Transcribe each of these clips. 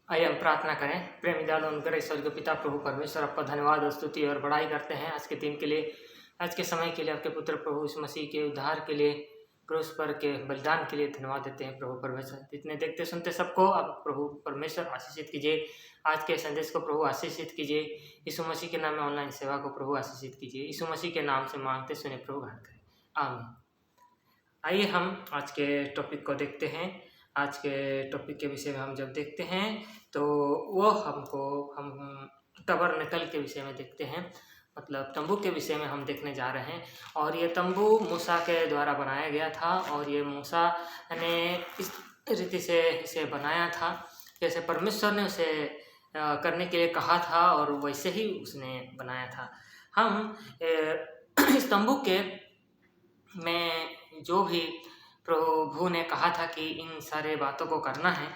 आइए हम प्रार्थना करें। प्रेम दयालु अनुग्रह ईश्वर के पिता प्रभु परमेश्वर, आपका धन्यवाद स्तुति और बड़ाई करते हैं आज के दिन के लिए, आज के समय के लिए, आपके पुत्र प्रभु इस मसीह के उद्धार के लिए, क्रूस पर के बलिदान के लिए धन्यवाद देते हैं प्रभु परमेश्वर। जितने देखते सुनते सबको आप प्रभु परमेश्वर आशीषित कीजिए। आज के संदेश को प्रभु आशीषित कीजिए। यीशु मसीह के नाम में ऑनलाइन सेवा को प्रभु आशीषित कीजिए। यीशु मसीह के नाम से मांगते सुने प्रभु ग्रहण करें, आमीन। आइए हम आज के टॉपिक को देखते हैं। आज के टॉपिक के विषय में हम जब देखते हैं तो वो हम टबरनेकल के विषय में देखते हैं, मतलब तंबू के विषय में हम देखने जा रहे हैं। और ये तंबू मूसा के द्वारा बनाया गया था और ये मूसा ने इस रीति से इसे बनाया था जैसे परमेश्वर ने उसे करने के लिए कहा था और वैसे ही उसने बनाया था। हम इस तंबू के में जो भी प्रभु ने कहा था कि इन सारे बातों को करना है,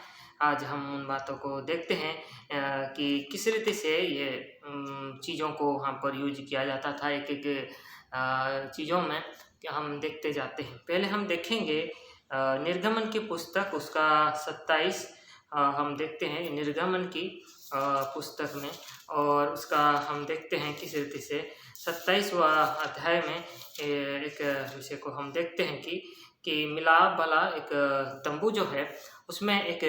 आज हम उन बातों को देखते हैं कि किस रीति से ये चीज़ों को वहाँ पर यूज किया जाता था। एक एक चीज़ों में हम देखते जाते हैं। पहले हम देखेंगे निर्गमन की पुस्तक उसका 27 हम देखते हैं निर्गमन की पुस्तक में, और उसका हम देखते हैं किस रीति से 27वां अध्याय में एक विषय को हम देखते हैं कि मिलाप वाला एक तंबू जो है उसमें एक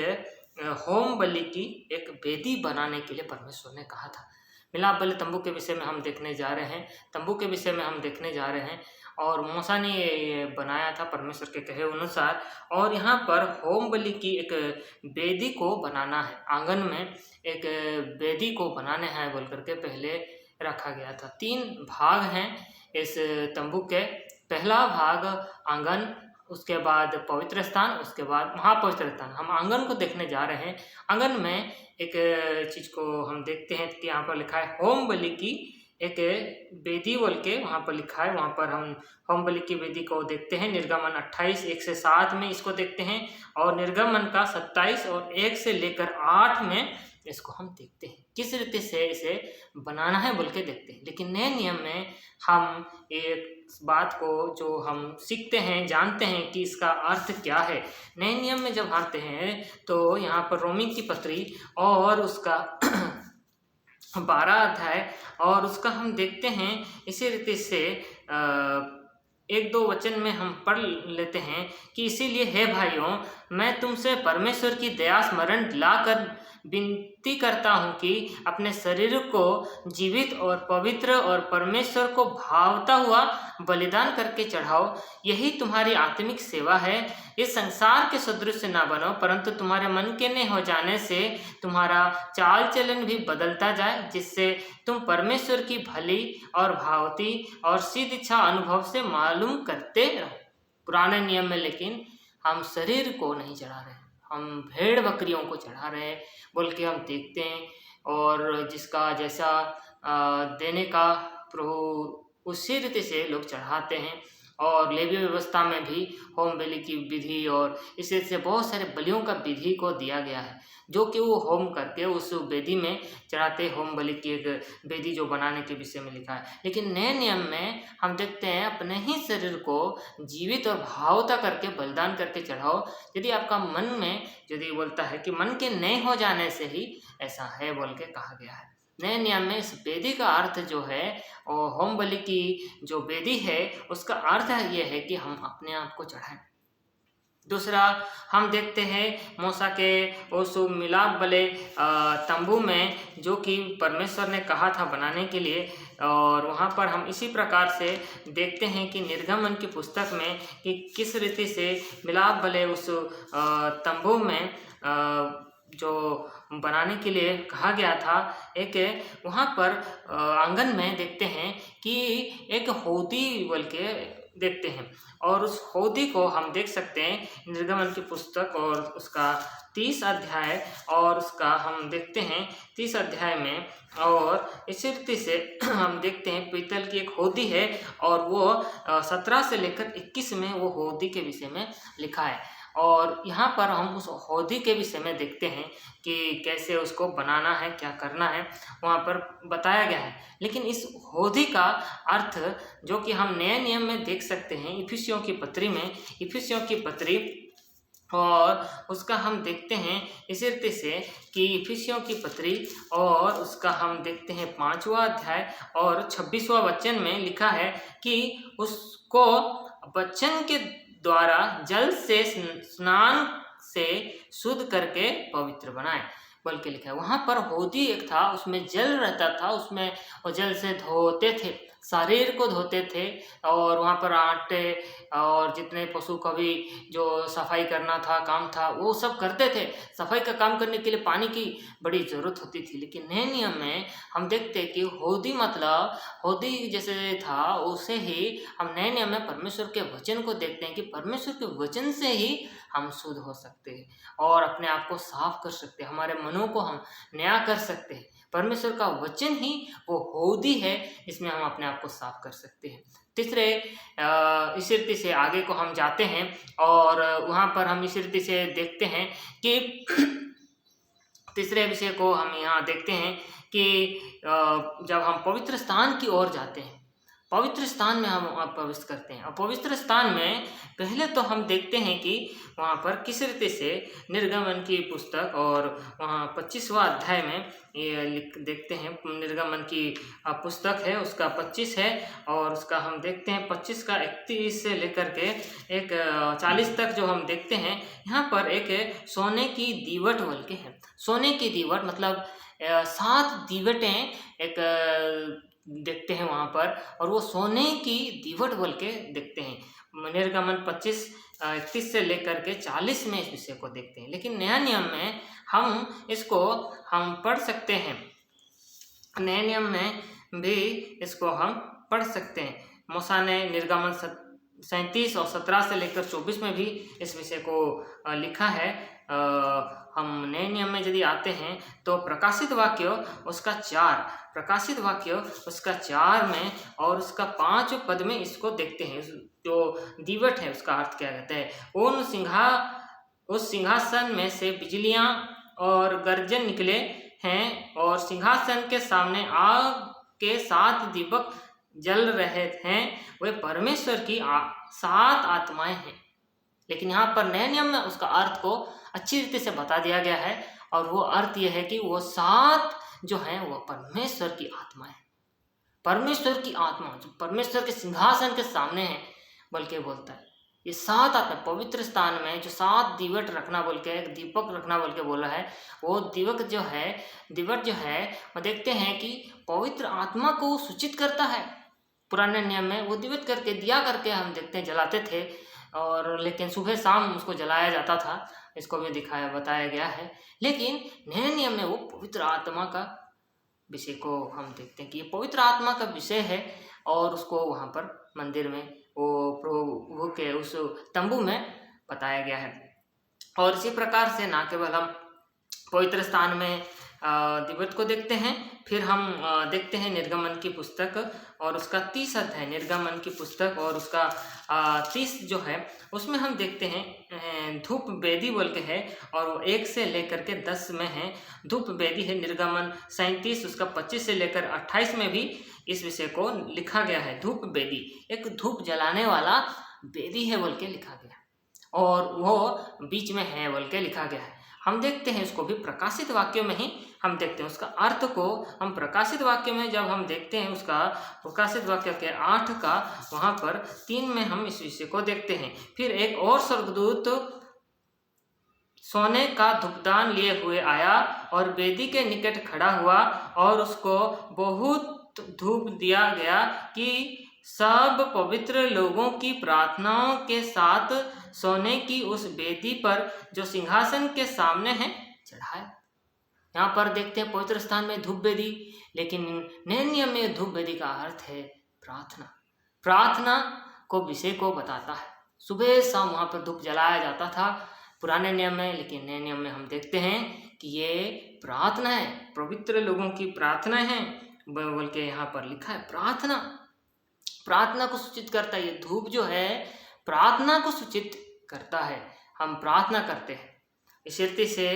होम बलि की एक वेदी बनाने के लिए परमेश्वर ने कहा था। मिलाप वाले तंबू के विषय में हम देखने जा रहे हैं, तंबू के विषय में हम देखने जा रहे हैं। और मूसा ने ये बनाया था परमेश्वर के कहे अनुसार, और यहाँ पर होम बलि की एक वेदी को बनाना है, आंगन में एक वेदी को बनाने हैं बोल करके पहले रखा गया था। 3 भाग हैं इस तंबू के। पहला भाग आंगन, उसके बाद पवित्र स्थान, उसके बाद महापवित्र स्थान। हम आंगन को देखने जा रहे हैं। आंगन में एक चीज़ को हम देखते हैं कि यहाँ पर लिखा है होम बलि की एक वेदी बोल के वहाँ पर लिखा है। वहाँ पर हम होम बलि की वेदी को देखते हैं। निर्गमन 28 1 से 7 में इसको देखते हैं, और निर्गमन का 27 और 1 से लेकर 8 में इसको हम देखते हैं किस रीति से इसे बनाना है बोल के देखते हैं। लेकिन नए नियम में हम एक बात को जो हम सीखते हैं, जानते हैं कि इसका अर्थ क्या है। नए नियम में जब आते हैं तो यहाँ पर रोमी की पत्री और उसका 12 अध्याय और उसका हम देखते हैं इसी रीति से 1-2 वचन में हम पढ़ लेते हैं कि इसीलिए हे भाइयों, मैं तुमसे परमेश्वर की दया स्मरण लाकर विनती करता हूँ कि अपने शरीर को जीवित और पवित्र और परमेश्वर को भावता हुआ बलिदान करके चढ़ाओ, यही तुम्हारी आत्मिक सेवा है। इस संसार के सदृश न बनो, परंतु तुम्हारे मन के नए हो जाने से तुम्हारा चाल चलन भी बदलता जाए, जिससे तुम परमेश्वर की भली और भावती और सिद्ध इच्छा अनुभव से मालूम करते रहो। पुराने नियम में लेकिन हम शरीर को नहीं चढ़ा रहे, हम भेड़ बकरियों को चढ़ा रहे हैं बोल के हम देखते हैं। और जिसका जैसा देने का प्रभु उसी रीति से लोग चढ़ाते हैं। और लेवी व्यवस्था में भी होम बलि की विधि और इसी से बहुत सारे बलियों का विधि को दिया गया है, जो कि वो होम करके उस वेदी में चढ़ाते। होम बलि की एक वेदी जो बनाने के विषय में लिखा है। लेकिन नए नियम में हम देखते हैं अपने ही शरीर को जीवित और भावता करके बलिदान करके चढ़ाओ, यदि आपका मन में यदि बोलता है कि मन के नए हो जाने से ही ऐसा है बोल के कहा गया है। नए नियम में इस वेदी का अर्थ जो है और होम बलि की जो वेदी है उसका अर्थ ये है कि हम अपने आप को चढ़ाएं। दूसरा हम देखते हैं मूसा के उस मिलाप वाले तंबू में जो कि परमेश्वर ने कहा था बनाने के लिए, और वहाँ पर हम इसी प्रकार से देखते हैं कि निर्गमन की पुस्तक में कि किस रीति से मिलाप वाले उस तंबू में जो बनाने के लिए कहा गया था। एक वहाँ पर आंगन में देखते हैं कि एक होदी बोल के देखते हैं, और उस होदी को हम देख सकते हैं निर्गमन की पुस्तक और उसका 30 अध्याय, और उसका हम देखते हैं 30 अध्याय में। और इसी रीति से हम देखते हैं पीतल की एक होदी है, और वो 17 से लेकर 21 में वो होदी के विषय में लिखा है। और यहाँ पर हम उस होदी के विषय में देखते हैं कि कैसे उसको बनाना है, क्या करना है, वहाँ पर बताया गया है। लेकिन इस होदी का अर्थ जो कि हम नए नियम में देख सकते हैं इफिसियों की पत्री में, इफिसियों की पत्री और उसका हम देखते हैं इस रीति से कि इफिसियों की पत्री और उसका हम देखते हैं 5वां अध्याय और 26वां वचन में लिखा है कि उसको वचन के द्वारा जल से स्नान से शुद्ध करके पवित्र बनाए बोल के लिखा है। वहाँ पर होदी एक था, उसमें जल रहता था, उसमें वो जल से धोते थे, शरीर को धोते थे। और वहाँ पर आटे और जितने पशु का भी जो सफाई करना था, काम था, वो सब करते थे। सफाई का काम करने के लिए पानी की बड़ी ज़रूरत होती थी। लेकिन नए नियम में हम देखते हैं कि होदी मतलब होदी जैसे था, उसे ही हम नए नियम में परमेश्वर के वचन को देखते हैं कि परमेश्वर के वचन से ही हम शुद्ध हो सकते हैं और अपने आप को साफ कर सकते हैं, हमारे मनों को हम नया कर सकते हैं। परमेश्वर का वचन ही वो होदी है जिसमें हम अपने आप को साफ कर सकते हैं। तीसरे इस रीति से आगे को हम जाते हैं और वहाँ पर हम इस रीति से देखते हैं कि तीसरे विषय को हम यहाँ देखते हैं कि जब हम पवित्र स्थान की ओर जाते हैं, पवित्र स्थान में हम प्रवेश करते हैं। और पवित्र स्थान में पहले तो हम देखते हैं कि वहाँ पर किस रीति से निर्गमन की पुस्तक और वहाँ 25वां अध्याय में ये देखते हैं। निर्गमन की पुस्तक है, उसका 25 है और उसका हम देखते हैं 25 का 31 से लेकर के एक 40 तक जो हम देखते हैं। यहाँ पर एक सोने की दीवट बोल के है। सोने की दीवट मतलब 7 दीवटें एक देखते हैं वहाँ पर, और वो सोने की दीवट बोल के देखते हैं। निर्गमन 25:31 से लेकर के 40 में इस विषय को देखते हैं। लेकिन नया नियम में हम इसको हम पढ़ सकते हैं, नए नियम में भी इसको हम पढ़ सकते हैं। मूसा ने निर्गमन 37 और 17 से लेकर 24 में भी इस विषय को लिखा है। हम नए नियम में यदि आते हैं तो प्रकाशित वाक्य उसका 4 में और उसका 5 पद में इसको देखते हैं। जो दीवट है उसका अर्थ क्या कहता है, उस सिंहासन में से बिजलियां और गर्जन निकले हैं और सिंहासन के सामने आग के 7 दीपक जल रहे हैं। वे परमेश्वर की 7 आत्माएं हैं। लेकिन यहाँ पर नए नियम में उसका अर्थ को अच्छी रीति से बता दिया गया है और वो अर्थ ये है कि वो 7 जो हैं वो परमेश्वर की आत्मा है। परमेश्वर की आत्मा जो परमेश्वर के सिंहासन के सामने है बोल के बोलता है। ये 7 आत्मा पवित्र स्थान में जो 7 दीवट रखना बोल के, एक दीपक रखना बोल के बोला है, वो दीवट जो है वो देखते हैं कि पवित्र आत्मा को सूचित करता है। पुराने नियम में वो दीवट करके दिया करके हम देखते हैं जलाते थे, और लेकिन सुबह शाम उसको जलाया जाता था, इसको भी बताया गया है। लेकिन नए नियम में वो पवित्र आत्मा का विषय को हम देखते हैं कि ये पवित्र आत्मा का विषय है और उसको वहाँ पर मंदिर में वो प्रभु के उस तंबू में बताया गया है। और इसी प्रकार से ना केवल हम पवित्र स्थान में दीवट को देखते हैं, फिर हम देखते हैं निर्गमन की पुस्तक और उसका 30 अध्याय, निर्गमन की पुस्तक और उसका 30 जो है उसमें हम देखते हैं धूप वेदी बोल के है और वो 1 से लेकर के 10 में है धूप वेदी है। निर्गमन 37 उसका 25 से लेकर 28 में भी इस विषय को लिखा गया है। धूप वेदी एक धूप जलाने वाला वेदी है बोल के लिखा गया और वो बीच में है बोल के लिखा गया है। हम देखते हैं उसको भी प्रकाशित वाक्य में ही हम देखते हैं उसका अर्थ को। हम प्रकाशित वाक्य में जब हम देखते हैं उसका प्रकाशित वाक्य के 8 का वहाँ पर 3 में हम इस विषय को देखते हैं। फिर एक और स्वर्गदूत सोने का धूपदान लिए हुए आया और वेदी के निकट खड़ा हुआ और उसको बहुत धूप दिया गया कि सब पवित्र लोगों की प्रार्थनाओं के साथ सोने की उस वेदी पर जो सिंहासन के सामने है चढ़ाए। यहाँ पर देखते हैं पवित्र स्थान में धूप वेदी, लेकिन नए नियम में धूप वेदी का अर्थ है प्रार्थना को विषय को बताता है। सुबह शाम वहाँ पर धूप जलाया जाता था पुराने नियम में, लेकिन नए नियम में हम देखते हैं कि ये प्रार्थना है, पवित्र लोगों की प्रार्थना है बोल के यहाँ पर लिखा है। प्रार्थना को सूचित करता है। ये धूप जो है प्रार्थना को सूचित करता है, हम प्रार्थना करते हैं। इस रीति से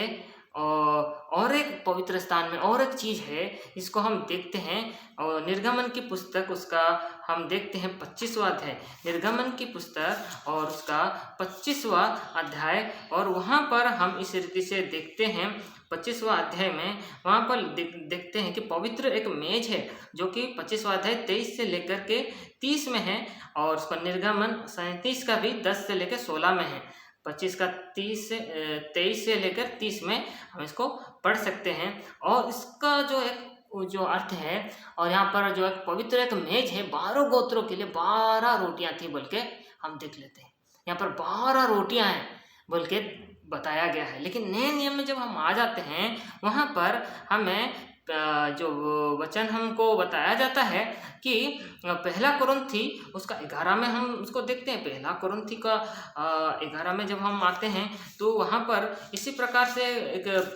और एक पवित्र स्थान में और एक चीज़ है जिसको हम देखते हैं, और निर्गमन की पुस्तक उसका हम देखते हैं 25वां अध्याय, निर्गमन की पुस्तक और उसका 25वां अध्याय, और वहाँ पर हम इस रीति से देखते हैं 25वां अध्याय में, वहाँ पर देखते हैं कि पवित्र एक मेज है जो कि 25वां अध्याय 23 से लेकर के 30 में है, और उसका निर्गमन 37 का भी 10 से लेकर 16 में है। 25 का 23 से लेकर 30 में हम इसको पढ़ सकते हैं। और इसका जो अर्थ है, और यहाँ पर जो एक पवित्र एक मेज है, 12 गोत्रों के लिए 12 रोटियां थी बोल के हम देख लेते हैं। यहाँ पर 12 रोटियां हैं बोल के बताया गया है। लेकिन नए नियम में जब हम आ जाते हैं, वहाँ पर हमें जो वचन हमको बताया जाता है कि पहला कुरिन्थी उसका 11 में हम उसको देखते हैं। पहला कुरिन्थी का 11 में जब हम आते हैं तो वहाँ पर इसी प्रकार से एक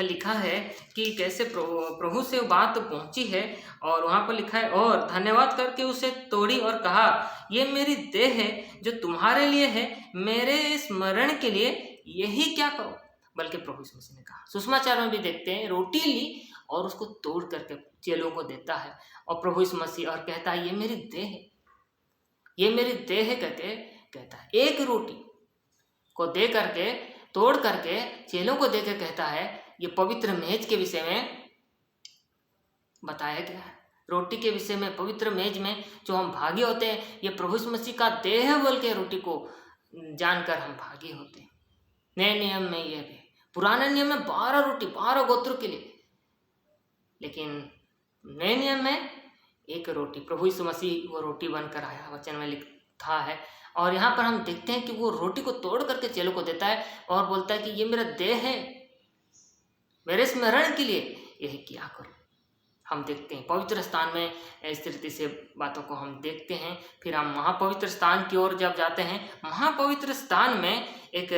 लिखा है कि कैसे प्रभु से बात पहुंची है, और वहाँ पर लिखा है, और धन्यवाद करके उसे तोड़ी और कहा, ये मेरी देह है जो तुम्हारे लिए है, मेरे स्मरण के लिए यही क्या करो, बल्कि प्रभु यीशु मसीह ने कहा। सुसमाचार में भी देखते हैं, रोटी ली और उसको तोड़ करके चेलों को देता है, और प्रभु यीशु मसीह और कहता है, ये मेरी देह है, ये मेरी देह है करके कहता है। एक रोटी को दे करके, तोड़ करके चेलों को दे के कहता है, ये पवित्र मेज के विषय में बताया गया है। रोटी के विषय में, पवित्र मेज में जो हम भागी होते हैं, ये प्रभु यीशु मसीह का देह है बोल के रोटी को जानकर हम भागी होते हैं। नए नियम में ये भी, पुराने नियम में 12 रोटी 12 गोत्रों के लिए, लेकिन नए नियम में एक रोटी, प्रभु यीशु मसीह वो रोटी बनकर आया, वचन में लिखा है। और यहाँ पर हम देखते हैं कि वो रोटी को तोड़ करके चेलों को देता है और बोलता है कि ये मेरा देह है, मेरे स्मरण के लिए यही किया करो। हम देखते हैं पवित्र स्थान में इस रीति से बातों को हम देखते हैं। फिर हम महापवित्र स्थान की ओर जब जाते हैं, महापवित्र स्थान में एक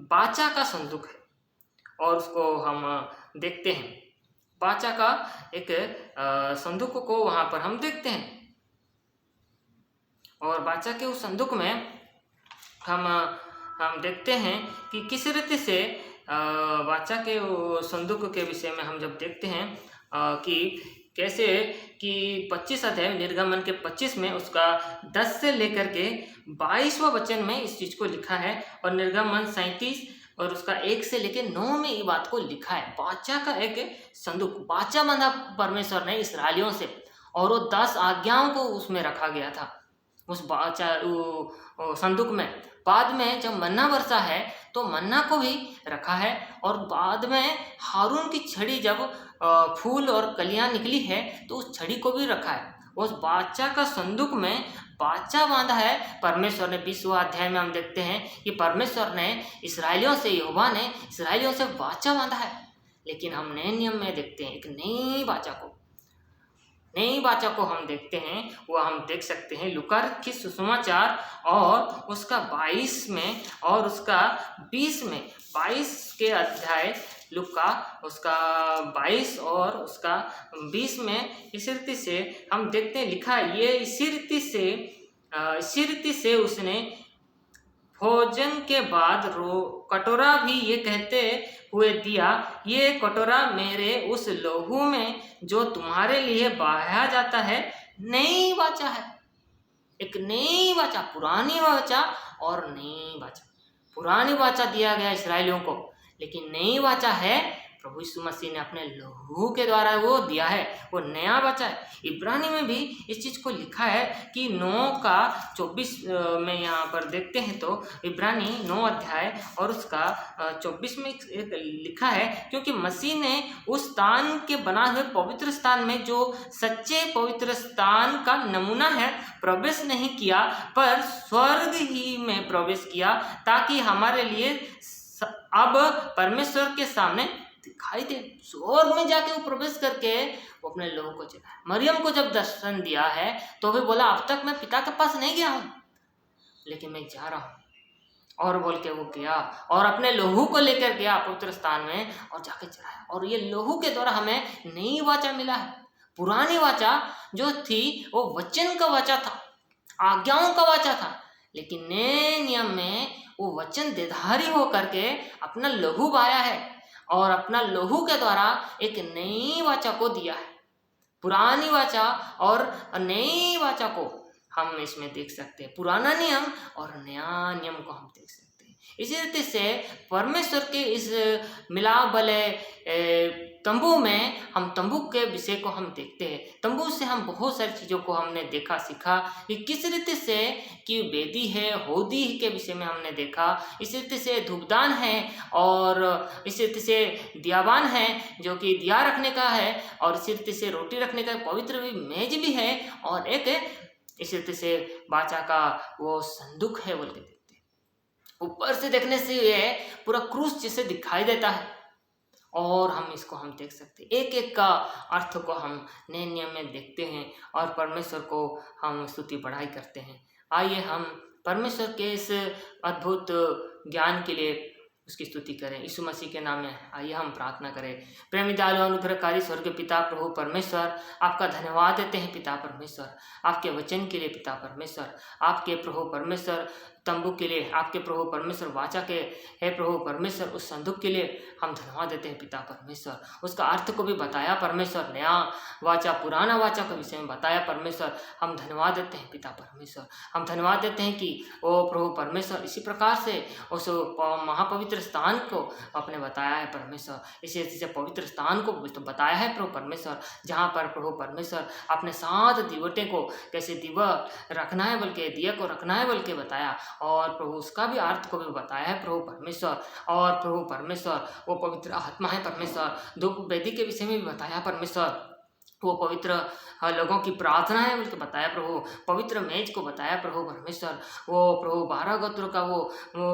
बाचा का संदूक है, और उसको हम देखते हैं। बाचा का एक संदूक को वहाँ पर हम देखते हैं, और बाचा के उस संदूक में हम देखते हैं कि किस रीति से बाचा के संदूक के विषय में हम जब देखते हैं कि कैसे कि 25 अध्याय निर्गमन के 25 में उसका 10 से लेकर के 22वां वचन में इस चीज़ को लिखा है, और निर्गमन 37 और उसका 1 से लेकर 9 में ये बात को लिखा है। बाचा का एक संदूक, बाचा बंधा परमेश्वर ने इस्राएलियों से, और वो 10 आज्ञाओं को उसमें रखा गया था उस बाचा संदूक में। बाद में जब मन्ना बरसा है तो मन्ना को भी रखा है, और बाद में हारून की छड़ी जब फूल और कलियां निकली है तो उस छड़ी को भी रखा है। उस बाचा का संदूक में बाचा बांधा है परमेश्वर ने। 20वां अध्याय में हम देखते हैं कि परमेश्वर ने इस्राएलियों से, यहोवा ने इस्राएलियों से बाचा बांधा है। लेकिन हम नए नियम में देखते हैं एक नई बाचा को हम देखते हैं। वो हम देख सकते हैं लूका की सुसमाचार और उसका 22 में और उसका 20 में, 22 के अध्याय लूका उसका 22 और उसका 20 में इसी रीति से हम देखते हैं लिखा है। ये इसी रीति से उसने भोजन के बाद कटोरा भी ये कहते हुए दिया, ये कटोरा मेरे उस लहू में जो तुम्हारे लिए बहाया जाता है नई वाचा है। एक नई वाचा, पुरानी वाचा और नई वाचा। पुरानी वाचा दिया गया इस्राएलियों को, लेकिन नई वाचा है प्रभु यीशु मसीह ने अपने लहू के द्वारा वो दिया है, वो नया वाचा है। इब्रानी में भी इस चीज़ को लिखा है कि 9:24 में यहाँ पर देखते हैं तो इब्रानी 9 अध्याय और उसका 24 में लिखा है, क्योंकि मसीह ने उस स्थान के बना हुए पवित्र स्थान में जो सच्चे पवित्र स्थान का नमूना है प्रवेश नहीं किया, पर स्वर्ग ही में प्रवेश किया, ताकि हमारे लिए अब परमेश्वर के सामने दिखाई दे। स्वर्ग में जाके वो प्रवेश करके वो अपने लोगों को चला। मरियम को जब दर्शन दिया है तो भी बोला अब तक मैं पिता के पास नहीं गया हूँ, लेकिन मैं जा रहा हूँ। और बोल के वो गया और अपने लहू को लेकर गया पवित्र स्थान में और जाके चढ़ाया। और ये लहू के द्वारा हमें नई वाचा मिला है। पुरानी वाचा जो थी वो वचन का वाचा था, आज्ञाओं का वाचा था, लेकिन नए नियम में वो वचन देधारी हो करके अपना लहू बहाया है और अपना लहू के द्वारा एक नई वाचा को दिया है। पुरानी वाचा और नई वाचा को हम इसमें देख सकते हैं, पुराना नियम और नया नियम को हम देख सकते हैं। इसी रीति से परमेश्वर के इस मिलाप वाले तंबू में हम तंबू के विषय को हम देखते हैं। तंबू से हम बहुत सारी चीज़ों को हमने देखा सीखा कि किस रीति से कि वेदी है, होदी के विषय में हमने देखा, इस रीति से धूपदान है और इस रीति से दियावान है जो कि दिया रखने का है और इस रीति से रोटी रखने का पवित्र भी मेज भी है और एक इस रीति से वाचा का वो संदूक है बोल के देखते हैं। ऊपर से देखने से ये पूरा क्रूस जैसे दिखाई देता है और हम इसको हम देख सकते हैं, एक एक का अर्थ को हम नए नियम में देखते हैं और परमेश्वर को हम स्तुति बढ़ाई करते हैं। आइए हम परमेश्वर के इस अद्भुत ज्ञान के लिए उसकी स्तुति करें। यीशु मसीह के नाम में आइए हम प्रार्थना करें। प्रेमी दयालु अनुग्रहकारी स्वर्ग पिता प्रभु परमेश्वर, आपका धन्यवाद देते हैं पिता परमेश्वर, आपके वचन के लिए पिता परमेश्वर, आपके प्रभु परमेश्वर तंबू के लिए, आपके प्रभु परमेश्वर वाचा के है प्रभु परमेश्वर उस संदूक के लिए हम धन्यवाद देते हैं पिता परमेश्वर। उसका अर्थ को भी बताया परमेश्वर, नया वाचा पुराना वाचा के विषय में बताया परमेश्वर। हम धन्यवाद देते हैं पिता परमेश्वर। हम धन्यवाद देते हैं कि वो प्रभु परमेश्वर इसी प्रकार से उस महापवित्र स्थान को आपने बताया है परमेश्वर, इसी से पवित्र स्थान को बताया है प्रभु परमेश्वर, जहाँ पर प्रभु परमेश्वर अपने 7 दीवटे को कैसे दीवा रखना है बोल के, दिया को रखना है बोल के बताया और प्रभु उसका भी अर्थ को भी बताया है प्रभु परमेश्वर। और प्रभु परमेश्वर वो पवित्र आत्मा है परमेश्वर, धूप वेदी के विषय में भी बताया परमेश्वर, वो पवित्र लोगों की प्रार्थना है बोल के बताया प्रभु, पवित्र मेज को बताया प्रभु परमेश्वर। वो प्रभु 12 गोत्रों का वो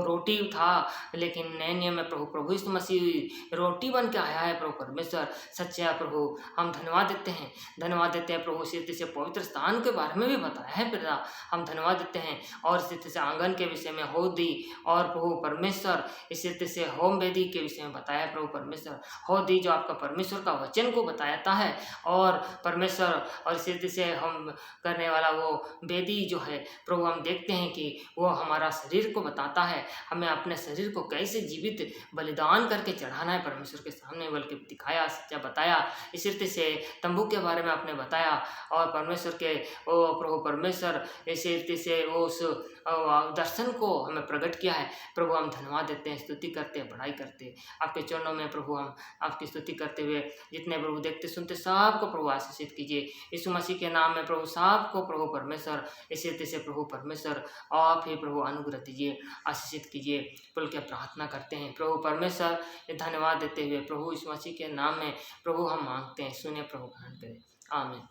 रोटी था, लेकिन नए नियम में प्रभु यीशु मसीह रोटी बन के आया है प्रभु परमेश्वर। सच्चा प्रभु हम धन्यवाद देते हैं, धन्यवाद देते हैं प्रभु। इस रीति से पवित्र स्थान के बारे में भी बताया है पिता, हम धन्यवाद देते हैं। और इस रीति से आंगन के विषय में होदी और प्रभु परमेश्वर इस रीति से होम वेदी के विषय में बताया प्रभु परमेश्वर। होदी जो आपका परमेश्वर का वचन को बताता है और परमेश्वर, और इस रीति से हम करने वाला वो वेदी जो है प्रभु, हम देखते हैं कि वो हमारा शरीर को बताता है, हमें अपने शरीर को कैसे जीवित बलिदान करके चढ़ाना है परमेश्वर के सामने बल्कि दिखाया, सच्चा बताया। इस रीति से तंबू के बारे में आपने बताया और परमेश्वर के वो प्रभु परमेश्वर इस रीति से वो उस दर्शन को हमें प्रकट किया है प्रभु। हम धन्यवाद देते हैं, स्तुति करते हैं, बढ़ाई करते हैं आपके चरणों में प्रभु। हम आपकी स्तुति करते हुए जितने प्रभु देखते सुनते सबको प्रभु आशीषित कीजिए यीशु मसीह के नाम में प्रभु। सबको प्रभु परमेश्वर इसी रीति से प्रभु परमेश्वर आप ही प्रभु अनुग्रह दीजिए, आशीषित कीजिए बोल के प्रार्थना करते हैं प्रभु परमेश्वर। धन्यवाद देते हुए प्रभु यीशु मसीह के नाम में प्रभु हम मांगते हैं, सुने प्रभु ग्रहण करें, आमीन।